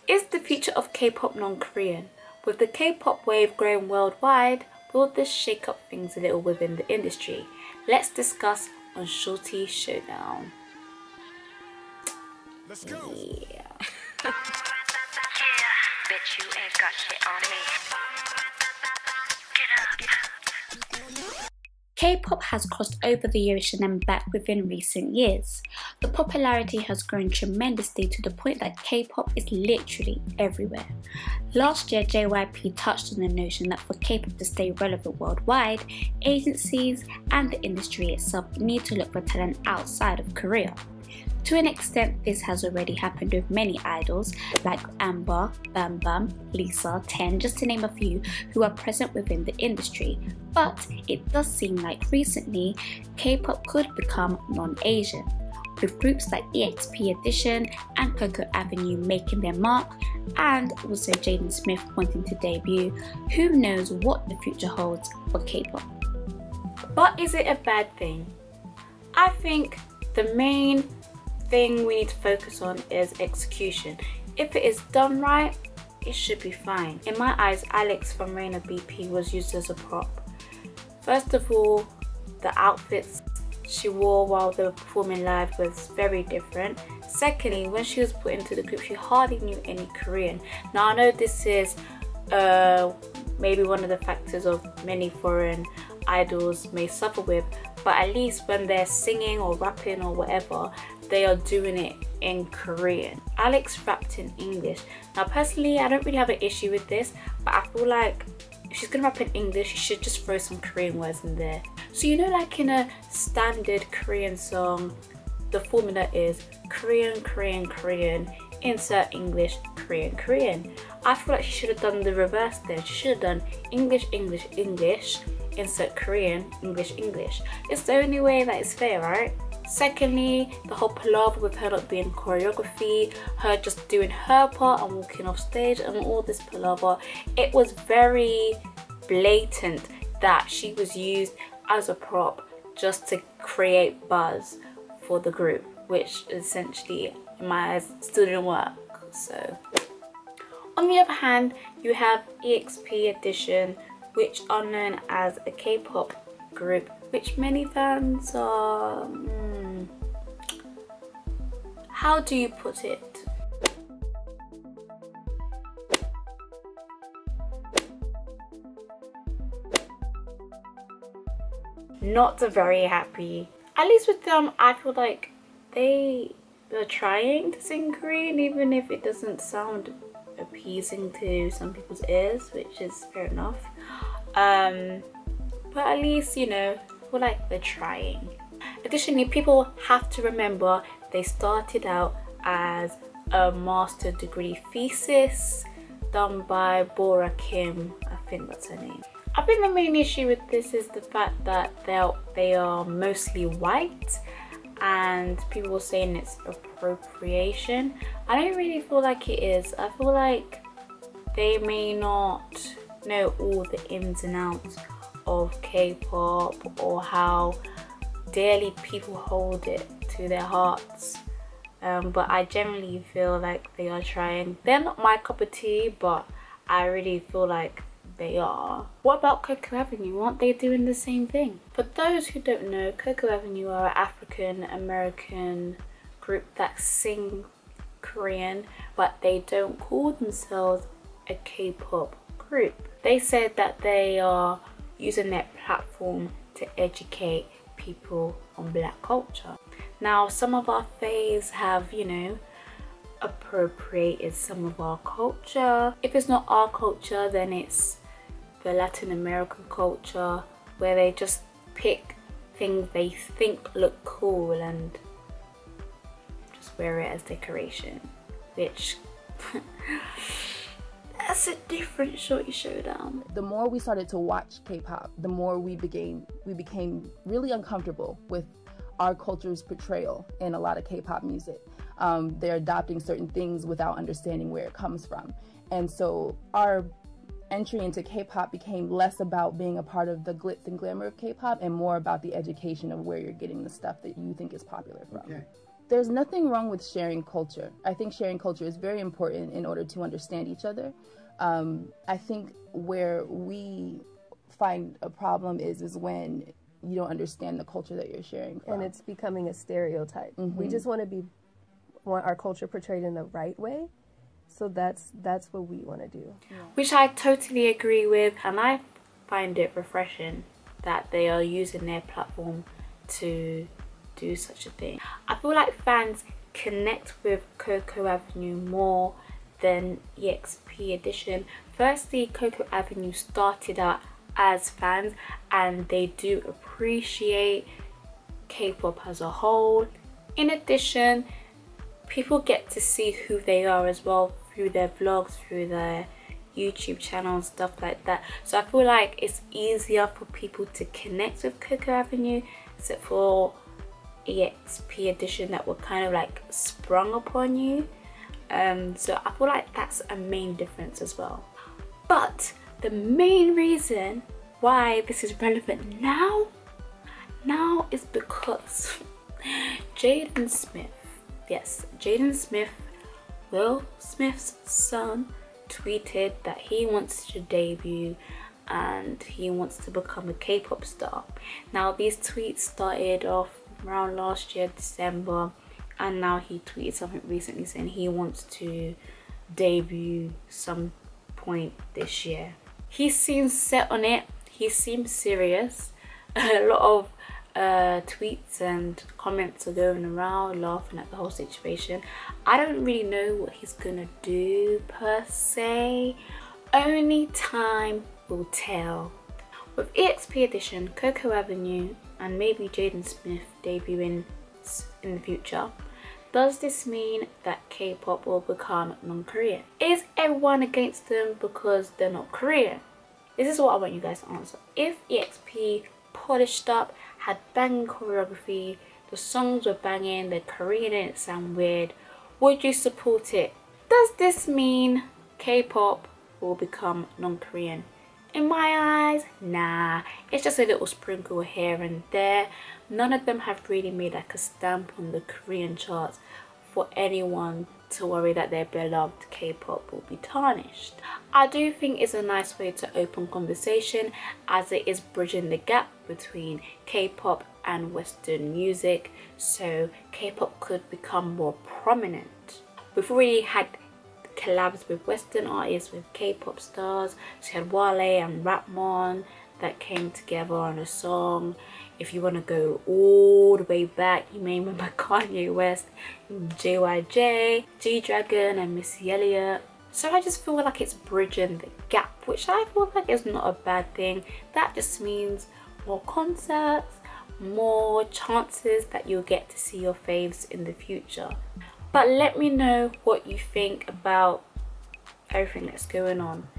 Is the future of K-pop non-Korean? With the K-pop wave growing worldwide, will this shake up things a little within the industry? Let's discuss on Shawty Showdown. Let's go. Yeah. Bitch, you ain't got shit on me. K-pop has crossed over the ocean and back within recent years. The popularity has grown tremendously to the point that K-pop is literally everywhere. Last year, JYP touched on the notion that for K-pop to stay relevant worldwide, agencies and the industry itself need to look for talent outside of Korea. To an extent, this has already happened with many idols like Amber, Bam Bam, Lisa, Ten, just to name a few, who are present within the industry. But it does seem like recently, K-pop could become non-Asian, with groups like EXP Edition and CoCo Avenue making their mark, and also Jaden Smith wanting to debut. Who knows what the future holds for K-pop? But is it a bad thing? I think the main thing we need to focus on is execution. If it is done right, it should be fine. In my eyes, Alex from RANIA BP was used as a prop. First of all, the outfits she wore while they were performing live was very different. Secondly, when she was put into the group, she hardly knew any Korean. Now I know this is maybe one of the factors of many foreign idols may suffer with, but at least when they're singing or rapping or whatever, they are doing it in Korean. Alex rapped in English. Now personally, I don't really have an issue with this, but I feel like if she's gonna rap in English, she should just throw some Korean words in there. So you know, like in a standard Korean song, the formula is Korean, Korean, Korean, insert English, Korean, Korean. I feel like she should have done the reverse there. She should have done English, English, English, insert Korean, English, English. It's the only way that is fair, right? Secondly, the whole palaver with her not being choreography, her just doing her part and walking off stage and all this palaver, it was very blatant that she was used as a prop just to create buzz for the group, which essentially in my eyes still didn't work. So on the other hand, you have EXP Edition, which are known as a K-pop group, which many fans are how do you put it? Not very happy. At least with them, I feel like they are trying to sing Korean, even if it doesn't sound appeasing to some people's ears, which is fair enough. But at least, you know, I feel like they're trying. Additionally, people have to remember they started out as a master degree thesis done by Bora Kim, I think that's her name. I think the main issue with this is the fact that they are mostly white and people were saying it's appropriation. I don't really feel like it is. I feel like they may not know all the ins and outs of K-pop or how dearly people hold it to their hearts, but I generally feel like they are trying. They're not my cup of tea, but I really feel like they are. What about CoCo Avenue? Aren't they doing the same thing? For those who don't know, CoCo Avenue are an African American group that sing Korean, but they don't call themselves a K-pop group. They said that they are using their platform to educate people on black culture. Now, some of our faves have, you know, appropriated some of our culture. If it's not our culture, then it's the Latin American culture, where they just pick things they think look cool and just wear it as decoration, which that's a different Shawty Showdown. The more we started to watch K-pop, the more we became really uncomfortable with our culture's portrayal in a lot of K-pop music. They're adopting certain things without understanding where it comes from. And so our entry into K-pop became less about being a part of the glitz and glamour of K-pop and more about the education of where you're getting the stuff that you think is popular from. Okay. There's nothing wrong with sharing culture. I think sharing culture is very important in order to understand each other. I think where we find a problem is when you don't understand the culture that you're sharing from. And it's becoming a stereotype. We just want our culture portrayed in the right way. So that's what we want to do. Which I totally agree with, and I find it refreshing that they are using their platform to do such a thing. I feel like fans connect with CoCo Avenue more than EXP Edition. Firstly, CoCo Avenue started out as fans, and they do appreciate K-pop as a whole. In addition, people get to see who they are as well through their vlogs, through their YouTube channels, stuff like that. So I feel like it's easier for people to connect with CoCo Avenue, except for EXP Edition that were kind of like sprung upon you. So I feel like that's a main difference as well. But the main reason why this is relevant now is because Jaden Smith, yes, Jaden Smith, Will Smith's son, tweeted that he wants to debut and he wants to become a K-pop star. Now these tweets started off around last year, December, and now he tweeted something recently saying he wants to debut some point this year. He seems set on it, he seems serious. A lot of tweets and comments are going around laughing at the whole situation. I don't really know what he's gonna do per se. Only time will tell. With EXP Edition, CoCo Avenue, and maybe Jaden Smith debuting in the future, does this mean that K-pop will become non-Korean? Is everyone against them because they're not Korean? This is what I want you guys to answer. If EXP polished up, had banging choreography, the songs were banging, the Korean didn't sound weird, would you support it? Does this mean K-pop will become non-Korean? In my eyes, nah. It's just a little sprinkle here and there. None of them have really made like a stamp on the Korean charts for anyone to worry that their beloved K-pop will be tarnished. I do think it's a nice way to open conversation, as it is bridging the gap between K-pop and Western music, so K-pop could become more prominent. We've already had collabs with Western artists with K-pop stars. So you had Wale and Rapmon that came together on a song. If you want to go all the way back, you may remember Kanye West, JYJ, G-Dragon and Missy Elliott. So I just feel like it's bridging the gap, which I feel like is not a bad thing. That just means more concerts, more chances that you'll get to see your faves in the future. But let me know what you think about everything that's going on.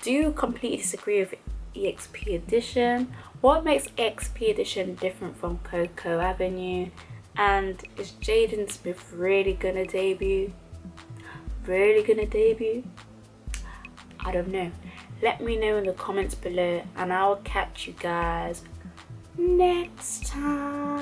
Do you completely disagree with EXP Edition? What makes EXP Edition different from CoCo Avenue? And is Jaden Smith really gonna debut? I don't know. Let me know in the comments below, and I'll catch you guys next time.